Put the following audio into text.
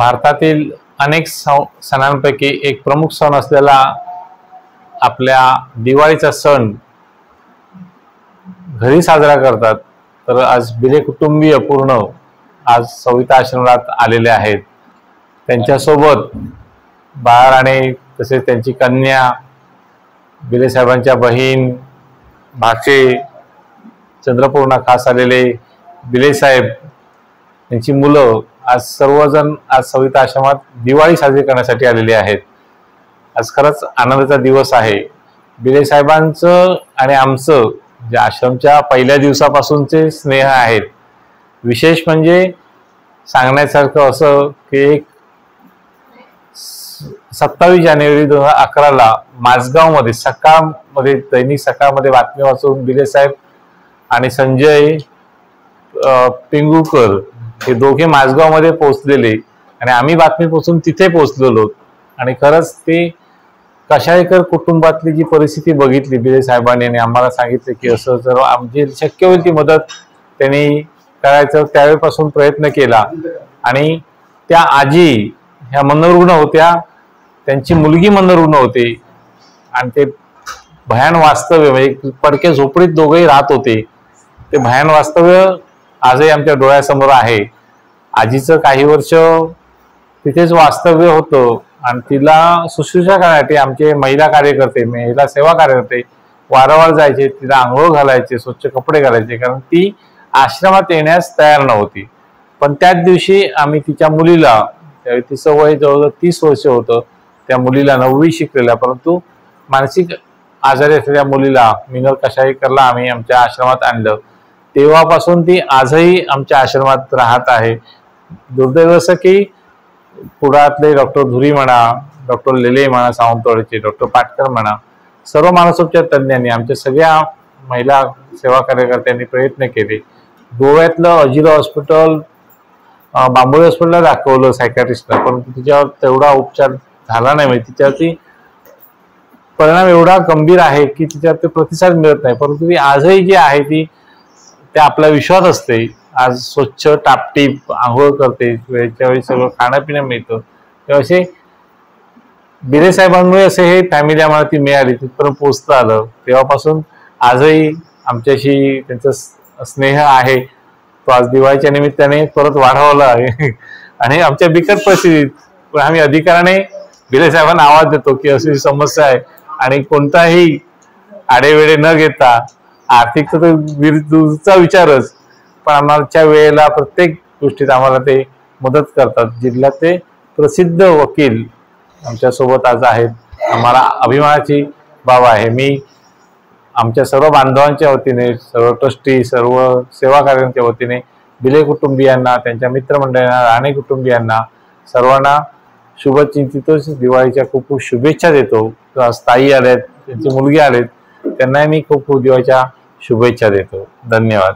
भारतातील अनेक सणांपैकी एक प्रमुख सण असलेला आपल्या दिवाळीचा सण घरी साजरा करतात। तर आज बिले कुटुंबीय पूर्ण आज सविता आश्रमात आलेले आहेत। त्यांच्यासोबत बाळराणे तसेच त्यांची कन्या, बिले साहेबांच्या बहीण, भाचे, चंद्रपूरना खास आलेले बिले साहेब यांची मुलं आज सर्वजण आज सविता आश्रमात दिवाळी साजरी करण्यासाठी आलेले आहेत। आज खरंच आनंदाचा दिवस आहे। बिले साहेबांचं आणि आमचं जे आश्रमच्या पहिल्या दिवसापासूनचे स्नेह आहेत। विशेष म्हणजे सांगण्यासारखं असं की 27 जानेवारी 2011 माझगावमध्ये सकाळमध्ये दैनिक सकाळमध्ये बातमी वाचून बिले साहेब आणि संजय पिंगुकर हे दोघे माझगावमध्ये पोहोचलेले आणि आम्ही बातमी पोहोचून तिथे पोहोचलेलो आणि खरंच ते कशाळेकर कुटुंबातली जी परिस्थिती बघितली बिले साहेबांनी आणि आम्हाला सांगितले की असं जर आमची शक्य होईल ती मदत त्यांनी करायचं त्यावेळेपासून प्रयत्न केला। आणि त्या आजी ह्या मनोरुग्ण होत्या, त्यांची मुलगी मनोरुग्ण होती आणि ते भयान वास्तव्य म्हणजे पडके झोपडीत दोघेही राहत होते। ते भयान वास्तव्य आजही आमच्या डोळ्यासमोर आहे। आजीचं काही वर्ष तिथेच वास्तव्य होतं आणि तिला शुश्रूषा करण्यासाठी आमचे महिला कार्यकर्ते, महिला सेवा कार्यकर्ते वारंवार जायचे, तिला आंघोळ घालायचे, स्वच्छ कपडे घालायचे, कारण ती आश्रमात येण्यास तयार नव्हती। पण त्याच दिवशी आम्ही तिच्या मुलीला, त्यावेळी तिचं वय जवळजवळ 30 वर्ष होतं, त्या मुलीला 9वी शिकलेल्या परंतु मानसिक आजारी असलेल्या मुलीला मिनल कशाळेकरला आम्ही आमच्या आश्रमात आणलं। तेव्हापासून ती आजही आमच्या आश्रमात राहत आहे। दुर्दैव असं की पुण्यातले डॉक्टर धुरी म्हणा, डॉक्टर लेले म्हणा, सावंतवाडीचे डॉक्टर पाटकर म्हणा, सर्व मानसोपचार तज्ञांनी, आमच्या सगळ्या महिला सेवा कार्यकर्त्यांनी प्रयत्न केले। गोव्यातलं अजिरा हॉस्पिटल, बांबोळी हॉस्पिटलला दाखवलं सायकॅट्रिस्टला, परंतु तिच्यावर तेवढा उपचार झाला नाही। म्हणजे तिच्यावरती परिणाम एवढा गंभीर आहे की तिच्यावर प्रतिसाद मिळत नाही। परंतु ती आजही जी आहे ती त्या आपला विश्वास असते। आज स्वच्छ टापटीप आंघोळ करते, वेळच्या वेळी सगळं खाणं पिणं मिळतं। तेव्हा असे बिले साहेबांमुळे असे हे फॅमिली आम्हाला ती मिळाली, तिथपर्यंत पोहोचता आलं। तेव्हापासून आजही आमच्याशी त्यांचा स्नेह आहे, तो आज दिवाळीच्या निमित्ताने परत वाढवला आहे। आणि आमच्या बिकट परिस्थितीत आम्ही अधिकाराने बिले साहेबांना आवाज देतो की अशी समस्या आहे आणि कोणताही आडेवेडे न घेता आर्थिक दूरचा विचारच, पण आम्हाच्या वेळेला प्रत्येक गोष्टीत आम्हाला ते मदत करतात। जिल्ह्यातले प्रसिद्ध वकील आमच्यासोबत आज आहेत, आम्हाला अभिमानाची बाब आहे। मी आमच्या सर्व बांधवांच्या वतीने, सर्व ट्रस्टी, सर्व सेवा कार्यांच्या वतीने बिले कुटुंबियांना, त्यांच्या मित्रमंडळींना, राणे कुटुंबियांना सर्वांना शुभचिंतित दिवाळीच्या खूप खूप शुभेच्छा देतो। ताई आलेत, त्यांची मुलगी आलेत, त्यांनाही मी खूप खूप दिवाळीच्या शुभेच्छा देतो। धन्यवाद।